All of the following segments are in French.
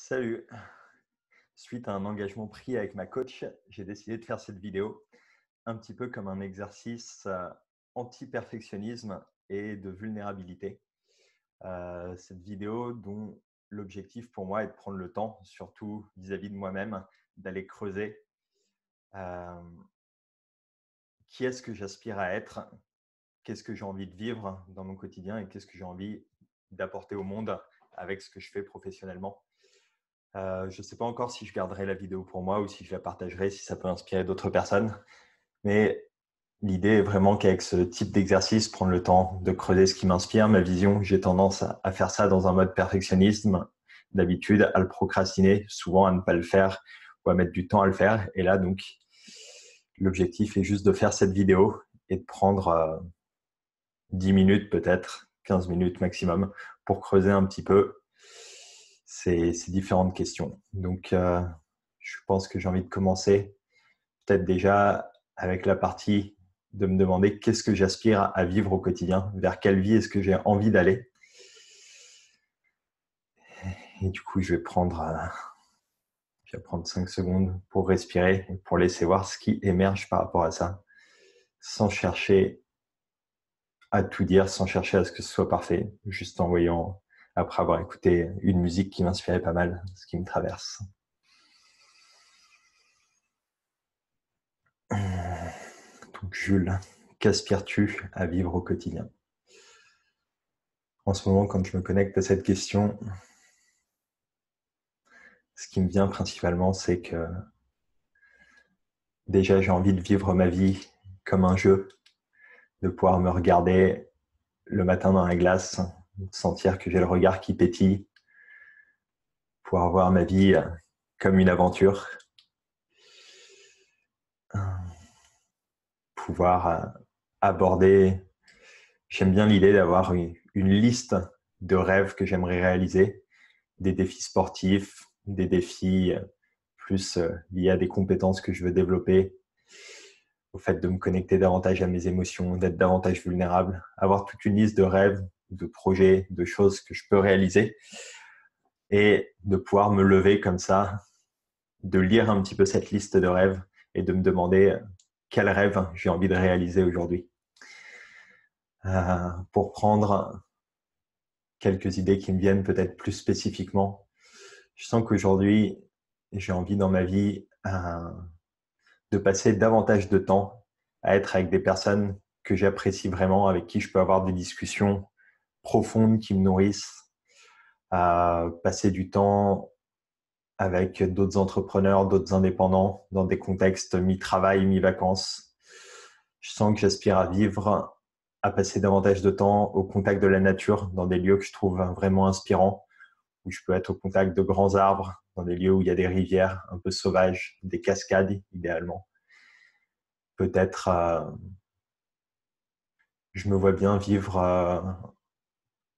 Salut! Suite à un engagement pris avec ma coach, j'ai décidé de faire cette vidéo un petit peu comme un exercice anti-perfectionnisme et de vulnérabilité. Cette vidéo dont l'objectif pour moi est de prendre le temps, surtout vis-à-vis de moi-même, d'aller creuser euh, qui est-ce que j'aspire à être, qu'est-ce que j'ai envie de vivre dans mon quotidien et qu'est-ce que j'ai envie d'apporter au monde avec ce que je fais professionnellement. Je ne sais pas encore si je garderai la vidéo pour moi ou si je la partagerai, si ça peut inspirer d'autres personnes. Mais l'idée est vraiment qu'avec ce type d'exercice, prendre le temps de creuser ce qui m'inspire, ma vision, j'ai tendance à faire ça dans un mode perfectionnisme, d'habitude à le procrastiner, souvent à ne pas le faire ou à mettre du temps à le faire. Et là, donc, l'objectif est juste de faire cette vidéo et de prendre 10 minutes peut-être, 15 minutes maximum, pour creuser un petit peu ces différentes questions. Donc, je pense que j'ai envie de commencer peut-être déjà avec la partie de me demander qu'est-ce que j'aspire à vivre au quotidien, vers quelle vie est-ce que j'ai envie d'aller. Et du coup, je vais prendre 5 secondes pour respirer et pour laisser voir ce qui émerge par rapport à ça, sans chercher à tout dire, sans chercher à ce que ce soit parfait, juste en voyant, après avoir écouté une musique qui m'inspirait pas mal, ce qui me traverse. Donc Jules, qu'aspires-tu à vivre au quotidien? En ce moment, quand je me connecte à cette question, ce qui me vient principalement, c'est que déjà, j'ai envie de vivre ma vie comme un jeu, de pouvoir me regarder le matin dans la glace, sentir que j'ai le regard qui pétille, pouvoir voir ma vie comme une aventure, pouvoir aborder. J'aime bien l'idée d'avoir une liste de rêves que j'aimerais réaliser, des défis sportifs, des défis plus liés à des compétences que je veux développer, au fait de me connecter davantage à mes émotions, d'être davantage vulnérable, avoir toute une liste de rêves, de projets, de choses que je peux réaliser et de pouvoir me lever comme ça, de lire un petit peu cette liste de rêves et de me demander quel rêve j'ai envie de réaliser aujourd'hui. Pour prendre quelques idées qui me viennent peut-être plus spécifiquement, je sens qu'aujourd'hui, j'ai envie dans ma vie de passer davantage de temps à être avec des personnes que j'apprécie vraiment, avec qui je peux avoir des discussions profondes qui me nourrissent, à passer du temps avec d'autres entrepreneurs, d'autres indépendants, dans des contextes mi-travail, mi-vacances. Je sens que j'aspire à vivre, à passer davantage de temps au contact de la nature, dans des lieux que je trouve vraiment inspirants, où je peux être au contact de grands arbres, dans des lieux où il y a des rivières un peu sauvages, des cascades idéalement. Peut-être, je me vois bien vivre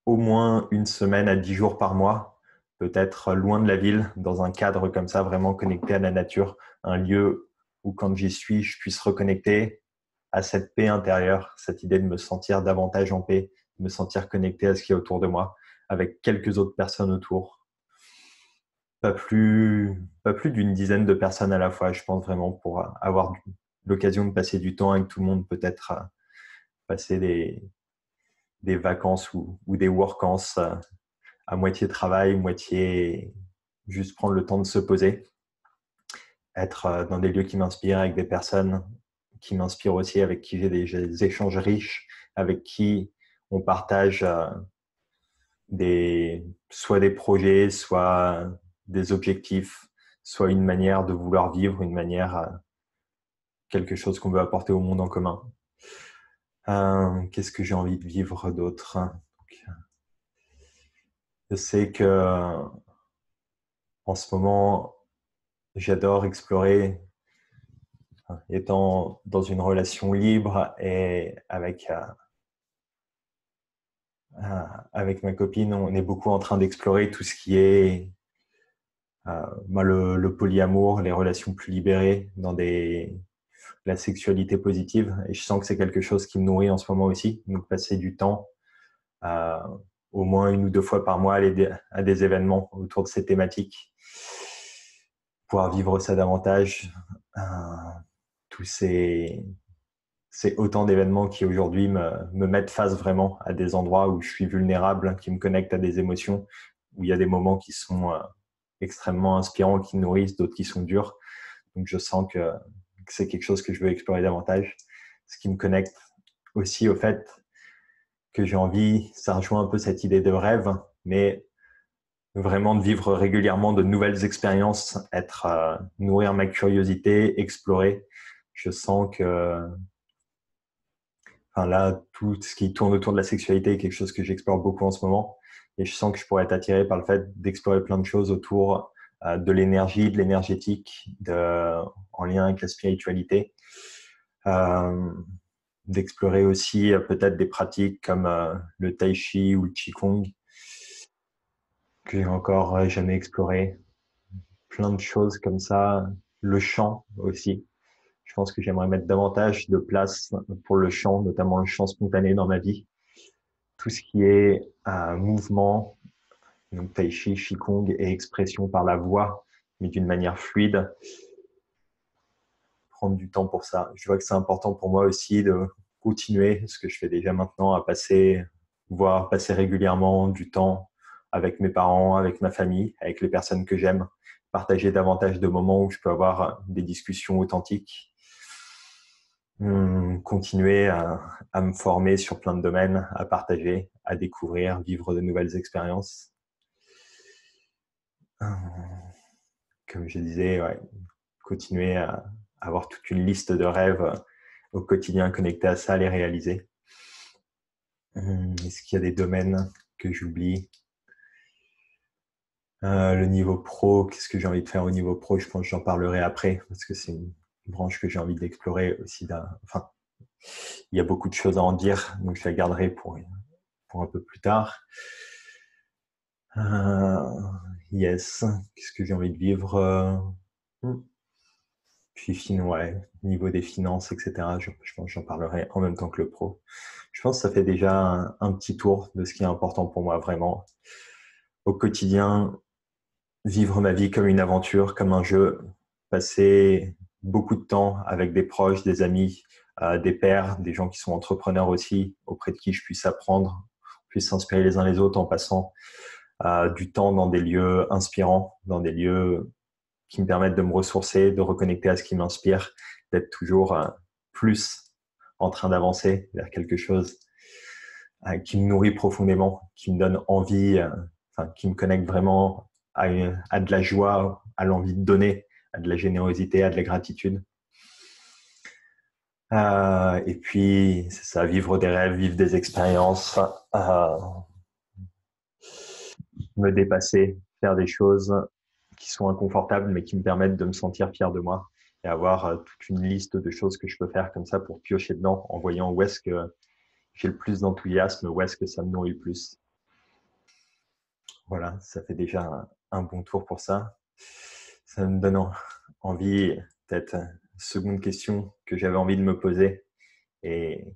au moins une semaine à 10 jours par mois, peut-être loin de la ville, dans un cadre comme ça, vraiment connecté à la nature, un lieu où quand j'y suis, je puisse reconnecter à cette paix intérieure, cette idée de me sentir davantage en paix, de me sentir connecté à ce qui est autour de moi, avec quelques autres personnes autour. Pas plus d'une dizaine de personnes à la fois, je pense vraiment, pour avoir l'occasion de passer du temps avec tout le monde, peut-être passer des vacances ou des workants à moitié travail, moitié juste prendre le temps de se poser, être dans des lieux qui m'inspirent, avec des personnes qui m'inspirent aussi, avec qui j'ai des échanges riches, avec qui on partage soit des projets, soit des objectifs, soit une manière de vouloir vivre, une manière, quelque chose qu'on veut apporter au monde en commun. Qu'est-ce que j'ai envie de vivre d'autre? Je sais que en ce moment, j'adore explorer, étant dans une relation libre et avec ma copine, on est beaucoup en train d'explorer tout ce qui est le polyamour, les relations plus libérées, la sexualité positive. Et je sens que c'est quelque chose qui me nourrit en ce moment aussi. Donc passer du temps au moins 1 ou 2 fois par mois aller à des événements autour de ces thématiques, pouvoir vivre ça davantage. Tous c'est autant d'événements qui aujourd'hui me mettent face vraiment à des endroits où je suis vulnérable, qui me connectent à des émotions, où il y a des moments qui sont extrêmement inspirants, qui nourrissent, d'autres qui sont durs. Donc je sens que c'est quelque chose que je veux explorer davantage. Ce qui me connecte aussi au fait que j'ai envie, ça rejoint un peu cette idée de rêve, mais vraiment de vivre régulièrement de nouvelles expériences, nourrir ma curiosité, explorer. Je sens que là, tout ce qui tourne autour de la sexualité est quelque chose que j'explore beaucoup en ce moment. Et je sens que je pourrais être attiré par le fait d'explorer plein de choses autour de l'énergie, de l'énergétique, en lien avec la spiritualité. D'explorer aussi peut-être des pratiques comme le tai chi ou le qigong que j'ai encore jamais exploré. Plein de choses comme ça. Le chant aussi. Je pense que j'aimerais mettre davantage de place pour le chant, notamment le chant spontané dans ma vie. Tout ce qui est mouvement, donc tai chi, qigong et expression par la voix, mais d'une manière fluide. Prendre du temps pour ça. Je vois que c'est important pour moi aussi de continuer ce que je fais déjà maintenant, à passer régulièrement du temps avec mes parents, avec ma famille, avec les personnes que j'aime, partager davantage de moments où je peux avoir des discussions authentiques, continuer à me former sur plein de domaines, à partager, à découvrir, vivre de nouvelles expériences. Comme je disais, ouais, continuer à avoir toute une liste de rêves au quotidien connectés à ça, les réaliser. Est-ce qu'il y a des domaines que j'oublie? Le niveau pro, qu'est-ce que j'ai envie de faire au niveau pro? Je pense que j'en parlerai après parce que c'est une branche que j'ai envie d'explorer aussi. Enfin, il y a beaucoup de choses à en dire, donc je la garderai pour un peu plus tard. Yes, qu'est-ce que j'ai envie de vivre? Puis ouais, niveau des finances, etc. Je pense que j'en parlerai en même temps que le pro. Je pense que ça fait déjà un petit tour de ce qui est important pour moi vraiment. Au quotidien, vivre ma vie comme une aventure, comme un jeu, passer beaucoup de temps avec des proches, des amis, des pairs, des gens qui sont entrepreneurs aussi, auprès de qui je puisse apprendre, puisse s'inspirer les uns les autres en passant du temps dans des lieux inspirants, dans des lieux qui me permettent de me ressourcer, de reconnecter à ce qui m'inspire, d'être toujours plus en train d'avancer vers quelque chose qui me nourrit profondément, qui me donne envie, qui me connecte vraiment à de la joie, à l'envie de donner, à de la générosité, à de la gratitude. Et puis, c'est ça, vivre des rêves, vivre des expériences, me dépasser, faire des choses qui sont inconfortables, mais qui me permettent de me sentir fier de moi et avoir toute une liste de choses que je peux faire comme ça pour piocher dedans en voyant où est-ce que j'ai le plus d'enthousiasme, où est-ce que ça me nourrit le plus. Voilà, ça fait déjà un bon tour pour ça. Ça me donne envie, peut-être, seconde question que j'avais envie de me poser et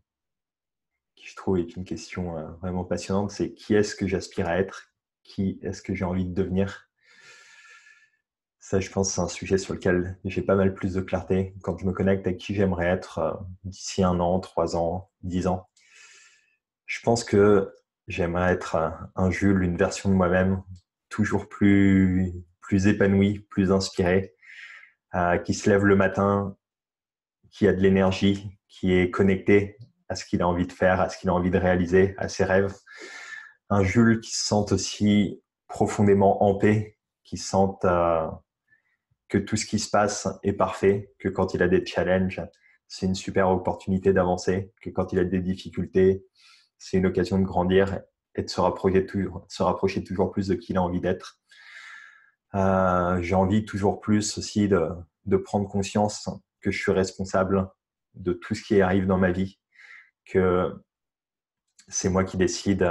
qui je trouve est une question vraiment passionnante, c'est qui est-ce que j'aspire à être? Qui est-ce que j'ai envie de devenir? Ça, je pense, c'est un sujet sur lequel j'ai pas mal plus de clarté quand je me connecte à qui j'aimerais être d'ici 1 an, 3 ans, 10 ans. Je pense que j'aimerais être un Jules, une version de moi-même, toujours plus épanoui, plus inspiré, qui se lève le matin, qui a de l'énergie, qui est connecté à ce qu'il a envie de faire, à ce qu'il a envie de réaliser, à ses rêves. Un Jules qui se sente aussi profondément en paix, qui sente que tout ce qui se passe est parfait, que quand il a des challenges, c'est une super opportunité d'avancer, que quand il a des difficultés, c'est une occasion de grandir et de se rapprocher toujours plus de qui il a envie d'être. J'ai envie toujours plus aussi de prendre conscience que je suis responsable de tout ce qui arrive dans ma vie, que c'est moi qui décide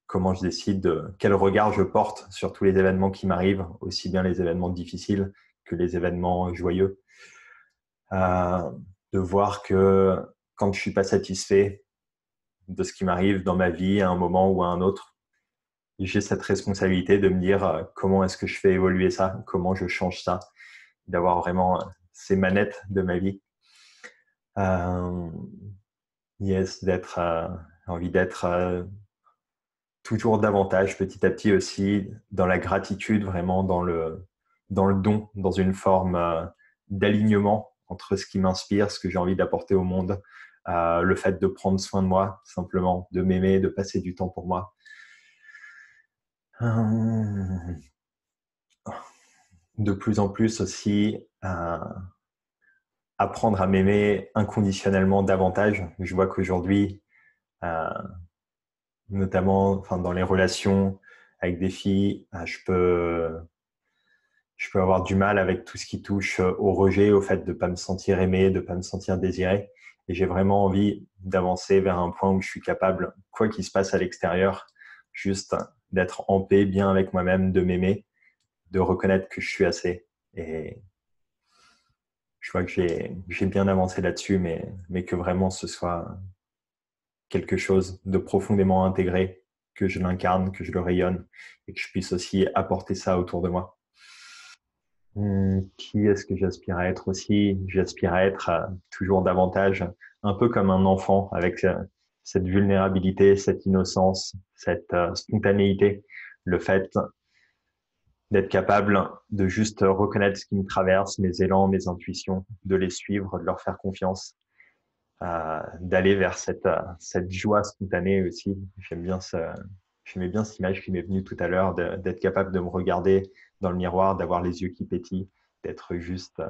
comment je décide, quel regard je porte sur tous les événements qui m'arrivent, aussi bien les événements difficiles que les événements joyeux. De voir que quand je suis pas satisfait, de ce qui m'arrive dans ma vie à un moment ou à un autre. J'ai cette responsabilité de me dire comment est-ce que je fais évoluer ça, comment je change ça, d'avoir vraiment ces manettes de ma vie. Yes, envie d'être toujours davantage, petit à petit aussi, dans la gratitude, vraiment dans le don, dans une forme d'alignement entre ce qui m'inspire, ce que j'ai envie d'apporter au monde, le fait de prendre soin de moi, simplement, de m'aimer, de passer du temps pour moi. De plus en plus aussi, apprendre à m'aimer inconditionnellement davantage. Je vois qu'aujourd'hui, euh, notamment dans les relations avec des filles, je peux avoir du mal avec tout ce qui touche au rejet, au fait de ne pas me sentir aimé, de ne pas me sentir désiré. Et j'ai vraiment envie d'avancer vers un point où je suis capable, quoi qu'il se passe à l'extérieur, juste d'être en paix, bien avec moi-même, de m'aimer, de reconnaître que je suis assez. Et je vois que j'ai bien avancé là-dessus, mais que vraiment ce soit quelque chose de profondément intégré, que je l'incarne, que je le rayonne et que je puisse aussi apporter ça autour de moi. Qui est-ce que j'aspire à être aussi? J'aspire à être toujours davantage un peu comme un enfant avec cette vulnérabilité, cette innocence, cette spontanéité, le fait d'être capable de juste reconnaître ce qui me traverse, mes élans, mes intuitions, de les suivre, de leur faire confiance, d'aller vers cette joie spontanée aussi. J'aimais bien cette image qui m'est venue tout à l'heure, d'être capable de me regarder dans le miroir, d'avoir les yeux qui pétillent, d'être juste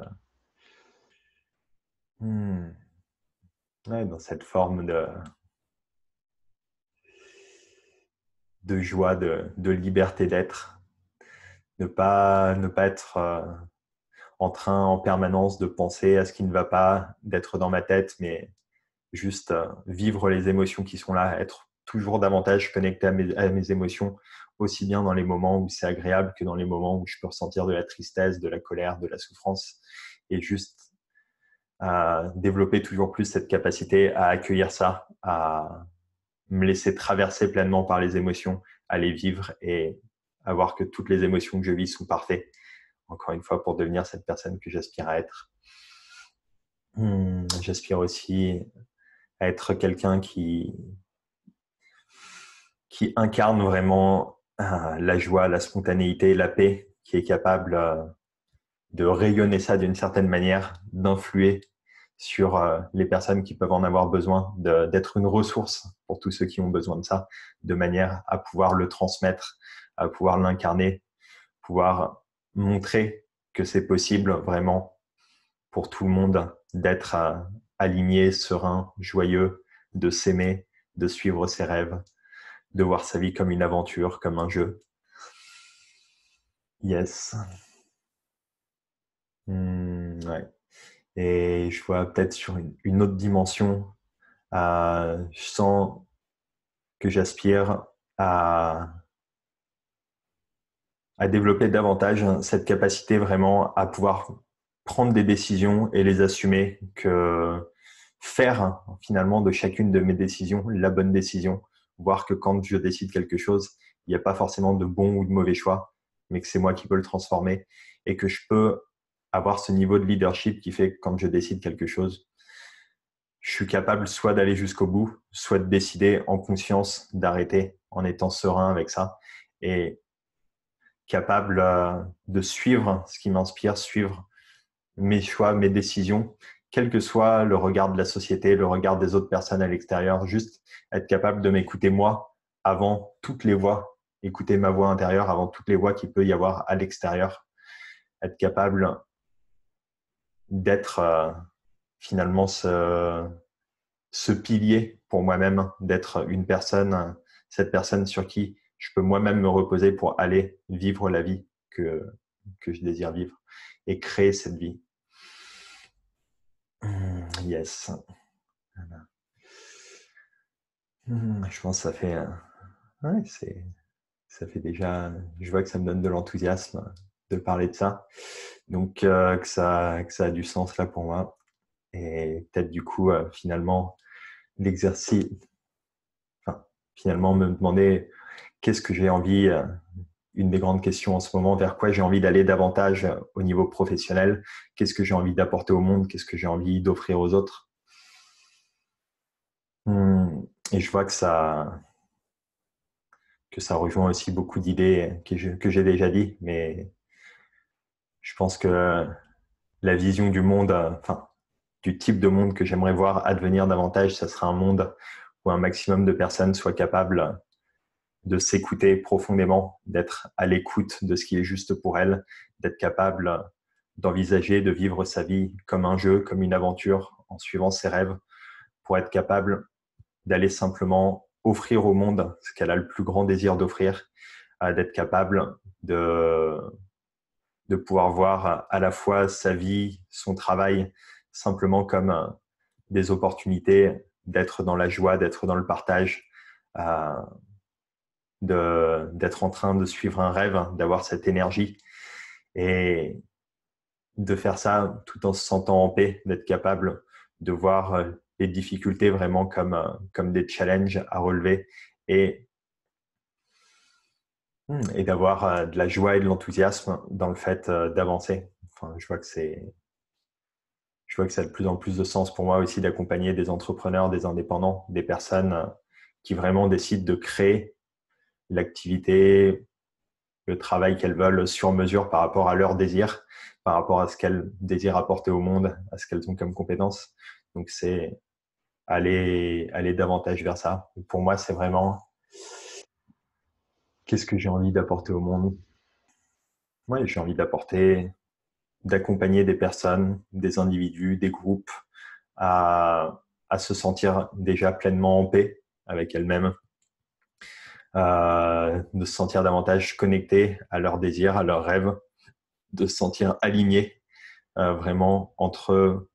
ouais, dans cette forme de joie, de liberté d'être. Ne pas être en train en permanence de penser à ce qui ne va pas, d'être dans ma tête, mais juste vivre les émotions qui sont là, être toujours davantage connecté à mes émotions, aussi bien dans les moments où c'est agréable que dans les moments où je peux ressentir de la tristesse, de la colère, de la souffrance, et juste développer toujours plus cette capacité à accueillir ça, à me laisser traverser pleinement par les émotions, à les vivre et à voir que toutes les émotions que je vis sont parfaites, encore une fois, pour devenir cette personne que j'aspire à être. J'aspire aussi à être quelqu'un qui incarne vraiment la joie, la spontanéité, la paix, qui est capable de rayonner ça d'une certaine manière, d'influer sur les personnes qui peuvent en avoir besoin, d'être une ressource pour tous ceux qui ont besoin de ça, de manière à pouvoir le transmettre, à pouvoir l'incarner, pouvoir montrer que c'est possible vraiment pour tout le monde d'être aligné, serein, joyeux, de s'aimer, de suivre ses rêves, de voir sa vie comme une aventure, comme un jeu. Yes. Ouais. Et je vois peut-être sur une autre dimension, je sens que j'aspire à, à développer davantage cette capacité vraiment à pouvoir prendre des décisions et les assumer, que faire finalement de chacune de mes décisions la bonne décision, voir que quand je décide quelque chose, il n'y a pas forcément de bon ou de mauvais choix, mais que c'est moi qui peux le transformer et que je peux avoir ce niveau de leadership qui fait que quand je décide quelque chose, je suis capable soit d'aller jusqu'au bout, soit de décider en conscience d'arrêter en étant serein avec ça et capable de suivre ce qui m'inspire, suivre mes choix, mes décisions, quel que soit le regard de la société, le regard des autres personnes à l'extérieur, juste être capable de m'écouter moi avant toutes les voix, écouter ma voix intérieure avant toutes les voix qu'il peut y avoir à l'extérieur, être capable d'être finalement ce pilier pour moi-même, d'être une personne, cette personne sur qui je peux moi-même me reposer pour aller vivre la vie que je désire vivre et créer cette vie. Yes. Je pense que ça fait, ouais, ça fait déjà, je vois que ça me donne de l'enthousiasme de parler de ça. Donc, que ça a du sens là pour moi. Et peut-être du coup, finalement, l'exercice, finalement me demander qu'est-ce que j'ai envie, une des grandes questions en ce moment, vers quoi j'ai envie d'aller davantage au niveau professionnel, qu'est-ce que j'ai envie d'apporter au monde, qu'est-ce que j'ai envie d'offrir aux autres. Et je vois que ça rejoint aussi beaucoup d'idées que j'ai déjà dit, mais je pense que la vision du monde, enfin, du type de monde que j'aimerais voir advenir davantage, ça sera un monde où un maximum de personnes soient capables de s'écouter profondément, d'être à l'écoute de ce qui est juste pour elles, d'être capable d'envisager, de vivre sa vie comme un jeu, comme une aventure, en suivant ses rêves, pour être capable d'aller simplement offrir au monde ce qu'elle a le plus grand désir d'offrir, d'être capable de pouvoir voir à la fois sa vie, son travail, simplement comme des opportunités d'être dans la joie, d'être dans le partage, d'être en train de suivre un rêve, d'avoir cette énergie et de faire ça tout en se sentant en paix, d'être capable de voir les difficultés vraiment comme des challenges à relever et, et d'avoir de la joie et de l'enthousiasme dans le fait d'avancer. Enfin, je vois que ça a de plus en plus de sens pour moi aussi d'accompagner des entrepreneurs, des indépendants, des personnes qui vraiment décident de créer l'activité, le travail qu'elles veulent sur mesure par rapport à leurs désirs, par rapport à ce qu'elles désirent apporter au monde, à ce qu'elles ont comme compétences. Donc, c'est aller davantage vers ça. Et pour moi, c'est vraiment qu'est-ce que j'ai envie d'apporter au monde. Moi, j'ai envie d'accompagner des personnes, des individus, des groupes à se sentir déjà pleinement en paix avec elles-mêmes, de se sentir davantage connectées à leurs désirs, à leurs rêves, de se sentir alignés vraiment entre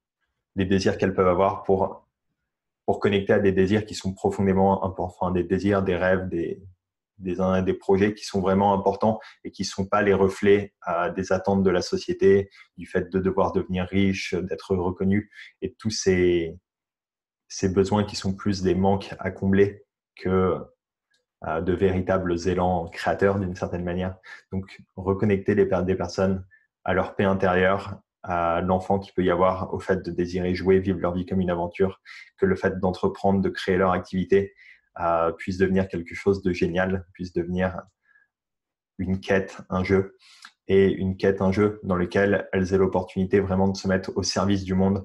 les désirs qu'elles peuvent avoir pour connecter à des désirs qui sont profondément importants, enfin, des désirs, des rêves, des projets qui sont vraiment importants et qui ne sont pas les reflets des attentes de la société, du fait de devoir devenir riche, d'être reconnu et tous ces besoins qui sont plus des manques à combler que de véritables élans créateurs d'une certaine manière. Donc, reconnecter des personnes à leur paix intérieure, à l'enfant qu'il peut y avoir, au fait de désirer jouer, vivre leur vie comme une aventure, que le fait d'entreprendre, de créer leur activité puisse devenir quelque chose de génial, puisse devenir une quête, un jeu, et une quête, un jeu dans lequel elles aient l'opportunité vraiment de se mettre au service du monde,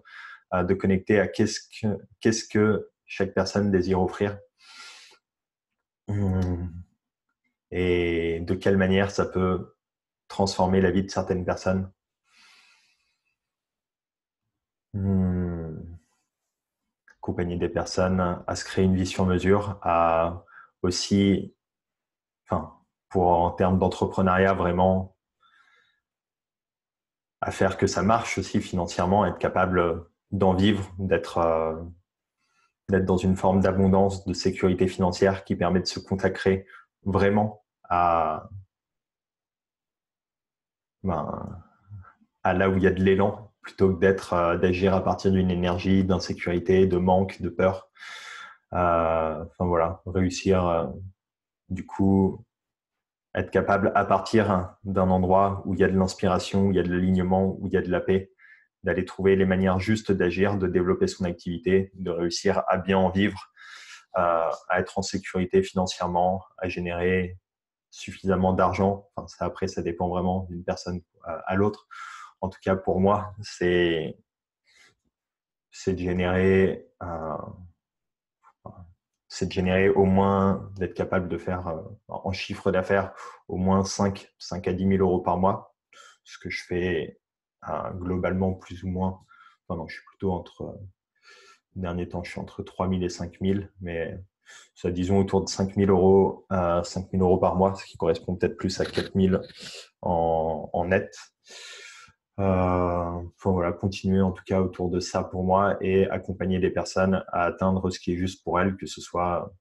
de connecter à qu'est-ce que chaque personne désire offrir. Et de quelle manière ça peut transformer la vie de certaines personnes. Accompagner des personnes à se créer une vie sur mesure, à aussi, enfin, pour en termes d'entrepreneuriat, vraiment à faire que ça marche aussi financièrement, être capable d'en vivre, d'être dans une forme d'abondance, de sécurité financière qui permet de se consacrer vraiment ben, à là où il y a de l'élan, plutôt que d'agir à partir d'une énergie d'insécurité, de manque, de peur. Enfin voilà, réussir du coup être capable à partir d'un endroit où il y a de l'inspiration, où il y a de l'alignement, où il y a de la paix, d'aller trouver les manières justes d'agir, de développer son activité, de réussir à bien en vivre, à être en sécurité financièrement, à générer suffisamment d'argent. Enfin, ça, après, ça dépend vraiment d'une personne à l'autre. En tout cas, pour moi, c'est de générer c'est de générer au moins, d'être capable de faire en chiffre d'affaires au moins 5 à 10 000 euros par mois, ce que je fais globalement plus ou moins. Enfin, non, je suis plutôt dernier temps, je suis entre 3 000 et 5 000, mais ça, disons autour de 5 000 euros, 5 000 euros par mois, ce qui correspond peut-être plus à 4 000 en net. Enfin, voilà, continuer en tout cas autour de ça pour moi et accompagner des personnes à atteindre ce qui est juste pour elles, que ce soit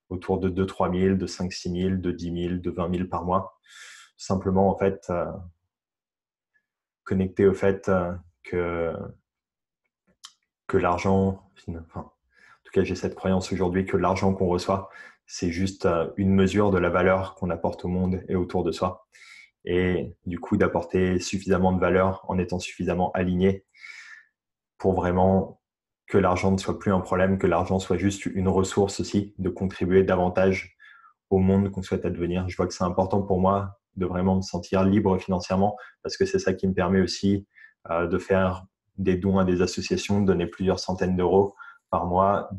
autour de 2 000 3 000, de 5 6 000, de 10 000, de 20 000 par mois. Simplement, en fait, connecter au fait que l'argent, enfin, en tout cas, j'ai cette croyance aujourd'hui que l'argent qu'on reçoit, c'est juste une mesure de la valeur qu'on apporte au monde et autour de soi. Et du coup, d'apporter suffisamment de valeur en étant suffisamment aligné pour vraiment que l'argent ne soit plus un problème, que l'argent soit juste une ressource aussi, de contribuer davantage au monde qu'on souhaite advenir. Je vois que c'est important pour moi de vraiment me sentir libre financièrement parce que c'est ça qui me permet aussi de faire des dons à des associations, de donner plusieurs centaines d'euros par mois,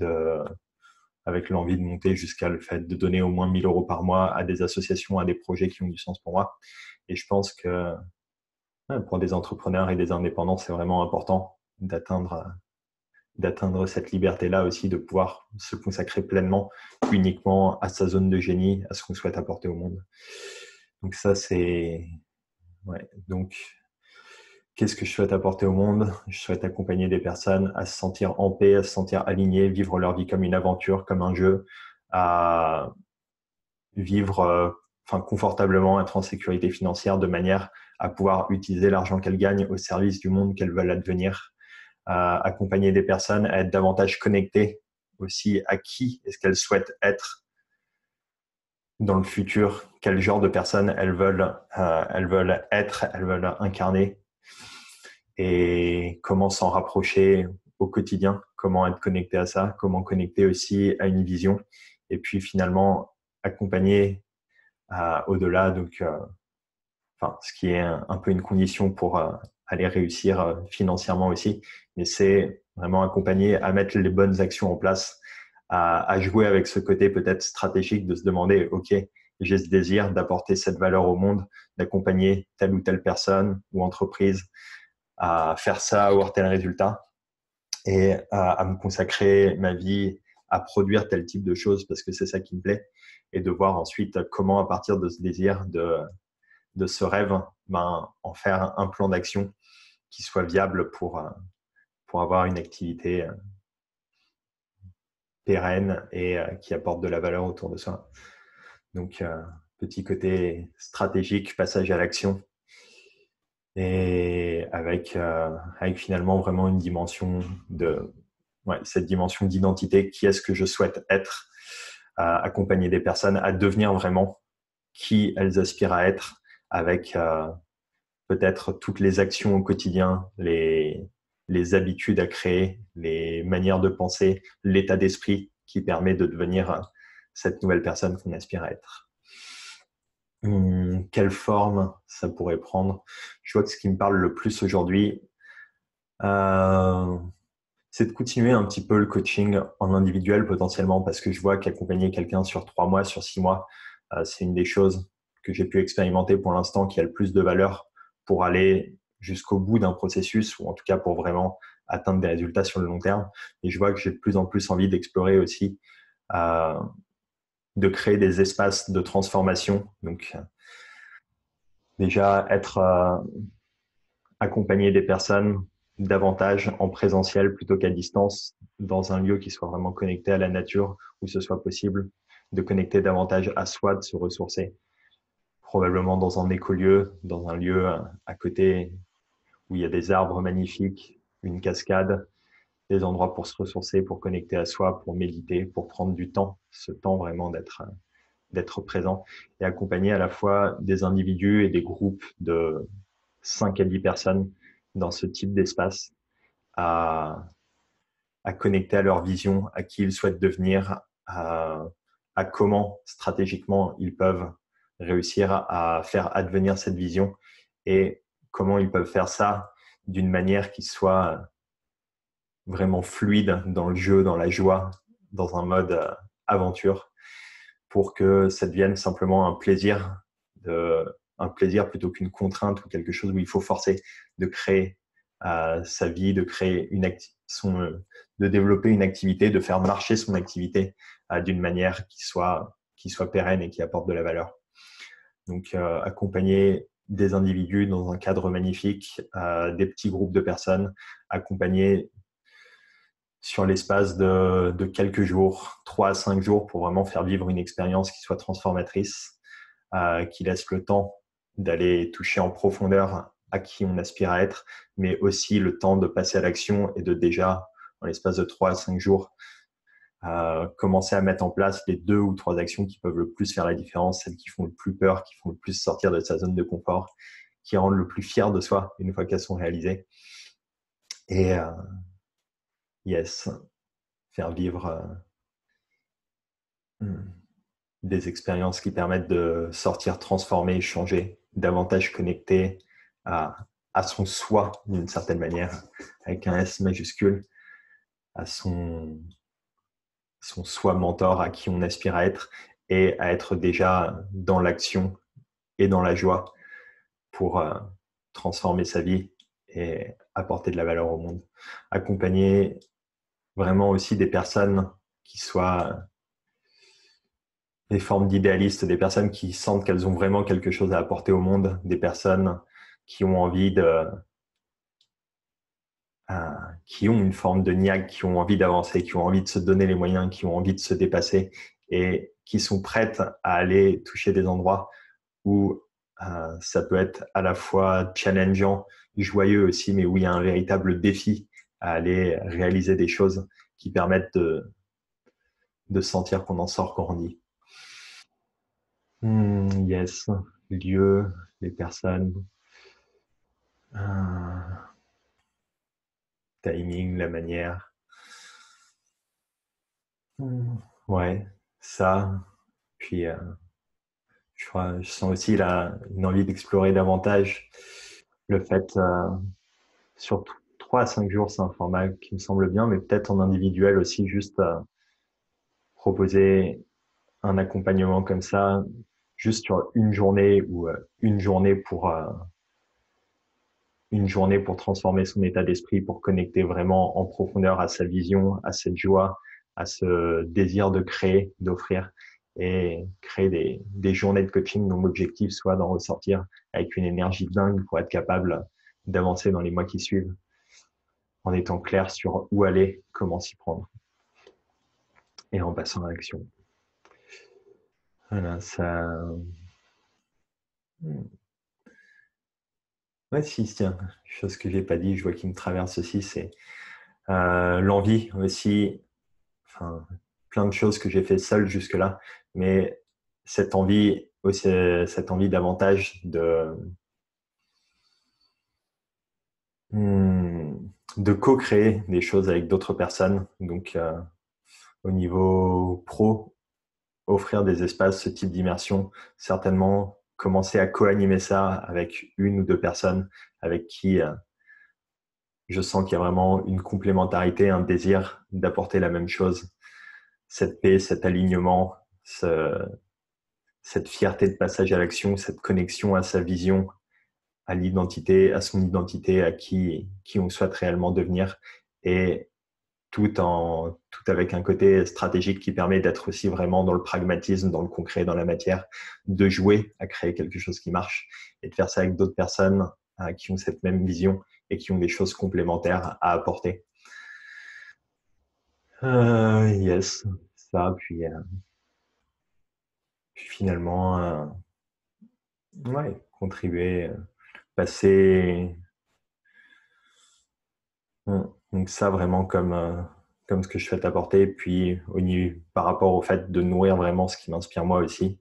avec l'envie de monter jusqu'à le fait de donner au moins 1 000 euros par mois à des associations, à des projets qui ont du sens pour moi. Et je pense que pour des entrepreneurs et des indépendants, c'est vraiment important d'atteindre cette liberté-là aussi, de pouvoir se consacrer pleinement uniquement à sa zone de génie, à ce qu'on souhaite apporter au monde. Donc ça, c'est... Ouais. Donc, qu'est-ce que je souhaite apporter au monde? Je souhaite accompagner des personnes à se sentir en paix, à se sentir alignées, vivre leur vie comme une aventure, comme un jeu, à vivre confortablement, être en sécurité financière de manière à pouvoir utiliser l'argent qu'elles gagnent au service du monde qu'elles veulent advenir, à accompagner des personnes à être davantage connectées aussi à qui est-ce qu'elles souhaitent être dans le futur, quel genre de personnes elles veulent être, elles veulent incarner et comment s'en rapprocher au quotidien, comment être connecté à ça, comment connecter aussi à une vision et puis finalement accompagner au-delà, donc ce qui est un peu une condition pour aller réussir financièrement aussi, mais c'est vraiment accompagner à mettre les bonnes actions en place, à jouer avec ce côté peut-être stratégique de se demander, OK, j'ai ce désir d'apporter cette valeur au monde, d'accompagner telle ou telle personne ou entreprise à faire ça, à avoir tel résultat et à me consacrer ma vie à produire tel type de choses parce que c'est ça qui me plaît et de voir ensuite comment à partir de ce désir, de ce rêve, en faire un plan d'action qui soit viable pour avoir une activité pérenne et qui apporte de la valeur autour de soi. Donc, petit côté stratégique, passage à l'action et avec finalement vraiment une dimension cette dimension d'identité. Qui est-ce que je souhaite être? Accompagner des personnes à devenir vraiment qui elles aspirent à être avec peut-être toutes les actions au quotidien, les habitudes à créer, les manières de penser, l'état d'esprit qui permet de devenir cette nouvelle personne qu'on aspire à être. Quelle forme ça pourrait prendre? Je vois que ce qui me parle le plus aujourd'hui, c'est de continuer un petit peu le coaching en individuel potentiellement parce que je vois qu'accompagner quelqu'un sur 3 mois, sur 6 mois, c'est une des choses que j'ai pu expérimenter pour l'instant qui a le plus de valeur pour aller jusqu'au bout d'un processus ou en tout cas pour vraiment atteindre des résultats sur le long terme. Et je vois que j'ai de plus en plus envie d'explorer aussi, de créer des espaces de transformation. Donc déjà accompagner des personnes davantage en présentiel plutôt qu'à distance dans un lieu qui soit vraiment connecté à la nature où ce soit possible de connecter davantage à soi, de se ressourcer. Probablement dans un écolieu, dans un lieu à côté où il y a des arbres magnifiques, une cascade, des endroits pour se ressourcer, pour connecter à soi, pour méditer, pour prendre du temps, ce temps vraiment d'être présent et accompagner à la fois des individus et des groupes de 5 à 10 personnes dans ce type d'espace à connecter à leur vision, à qui ils souhaitent devenir, à comment stratégiquement ils peuvent réussir à faire advenir cette vision et comment ils peuvent faire ça d'une manière qui soit vraiment fluide dans le jeu, dans la joie, dans un mode aventure pour que ça devienne simplement un plaisir plutôt qu'une contrainte ou quelque chose où il faut forcer de créer sa vie, de créer de développer une activité, de faire marcher son activité d'une manière qui soit pérenne et qui apporte de la valeur. Donc, accompagner des individus dans un cadre magnifique, des petits groupes de personnes, accompagner sur l'espace de quelques jours, 3 à 5 jours, pour vraiment faire vivre une expérience qui soit transformatrice, qui laisse le temps d'aller toucher en profondeur à qui on aspire à être, mais aussi le temps de passer à l'action et de déjà, en l'espace de 3 à 5 jours, commencer à mettre en place les 2 ou 3 actions qui peuvent le plus faire la différence, celles qui font le plus peur, qui font le plus sortir de sa zone de confort, qui rendent le plus fier de soi une fois qu'elles sont réalisées. Et yes, faire vivre des expériences qui permettent de sortir transformé, changer, davantage connecté à son soi d'une certaine manière, avec un S majuscule, à son soi mentor, à qui on aspire à être, et à être déjà dans l'action et dans la joie pour transformer sa vie et apporter de la valeur au monde. Accompagner vraiment aussi des personnes qui soient des formes d'idéalistes, des personnes qui sentent qu'elles ont vraiment quelque chose à apporter au monde, des personnes qui ont envie qui ont une forme de niaque, qui ont envie d'avancer, qui ont envie de se donner les moyens, qui ont envie de se dépasser et qui sont prêtes à aller toucher des endroits où ça peut être à la fois challengeant, joyeux aussi, mais où il y a un véritable défi à aller réaliser des choses qui permettent de sentir qu'on en sort grandi. Yes, lieu, les personnes, timing, la manière. Ouais, ça. Puis, je sens aussi une envie d'explorer davantage le fait, sur 3 à 5 jours, c'est un format qui me semble bien, mais peut-être en individuel aussi, juste proposer un accompagnement comme ça, juste sur une journée ou une journée pour transformer son état d'esprit, pour connecter vraiment en profondeur à sa vision, à cette joie, à ce désir de créer, d'offrir et créer des journées de coaching dont l'objectif soit d'en ressortir avec une énergie dingue pour être capable d'avancer dans les mois qui suivent en étant clair sur où aller, comment s'y prendre et en passant à l'action. Voilà, ça. Ouais, si, tiens, chose que j'ai pas dit, je vois qui me traverse aussi, c'est l'envie aussi. Enfin, plein de choses que j'ai fait seul jusque-là, mais cette envie aussi, cette envie davantage de co-créer des choses avec d'autres personnes. Donc, au niveau pro, offrir des espaces, ce type d'immersion, certainement commencer à co-animer ça avec 1 ou 2 personnes avec qui je sens qu'il y a vraiment une complémentarité, un désir d'apporter la même chose, cette paix, cet alignement, cette fierté de passage à l'action, cette connexion à sa vision, à l'identité, à son identité, à qui on souhaite réellement devenir, et tout avec un côté stratégique qui permet d'être aussi vraiment dans le pragmatisme, dans le concret, dans la matière, de jouer à créer quelque chose qui marche et de faire ça avec d'autres personnes qui ont cette même vision et qui ont des choses complémentaires à apporter. Yes, ça, puis finalement, ouais, contribuer, passer. Donc ça, vraiment comme ce que je souhaite apporter. Puis par rapport au fait de nourrir vraiment ce qui m'inspire moi aussi,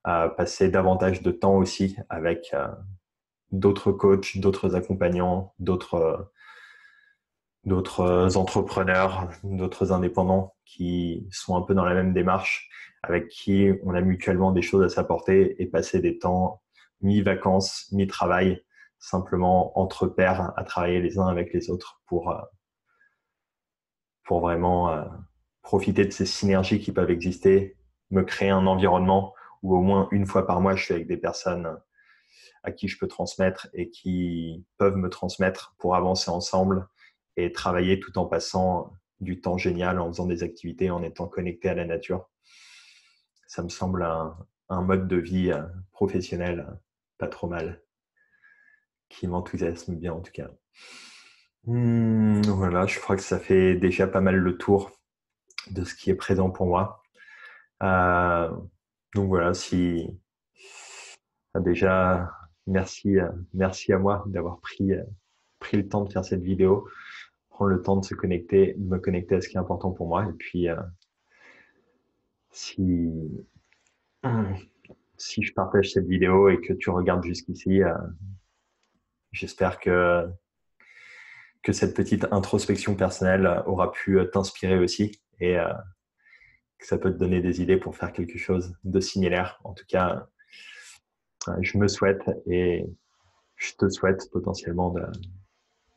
passer davantage de temps aussi avec d'autres coachs, d'autres accompagnants, d'autres entrepreneurs, d'autres indépendants qui sont un peu dans la même démarche, avec qui on a mutuellement des choses à s'apporter et passer des temps mi-vacances, mi-travail, simplement entre pairs à travailler les uns avec les autres pour vraiment profiter de ces synergies qui peuvent exister, me créer un environnement où au moins 1 fois par mois, je suis avec des personnes à qui je peux transmettre et qui peuvent me transmettre pour avancer ensemble et travailler tout en passant du temps génial, en faisant des activités, en étant connecté à la nature. Ça me semble un mode de vie professionnel pas trop mal, qui m'enthousiasme bien en tout cas. Voilà, je crois que ça fait déjà pas mal le tour de ce qui est présent pour moi. Donc voilà, si déjà merci à moi d'avoir pris le temps de faire cette vidéo, prendre le temps de se connecter, de me connecter à ce qui est important pour moi. Et puis Si, si je partage cette vidéo et que tu regardes jusqu'ici, j'espère que cette petite introspection personnelle aura pu t'inspirer aussi et que ça peut te donner des idées pour faire quelque chose de similaire. En tout cas, je me souhaite et je te souhaite potentiellement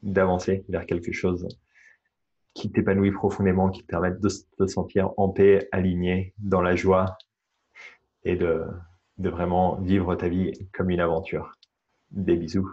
d'avancer vers quelque chose qui t'épanouit profondément, qui te permette de te sentir en paix, aligné, dans la joie et de vraiment vivre ta vie comme une aventure. Des bisous.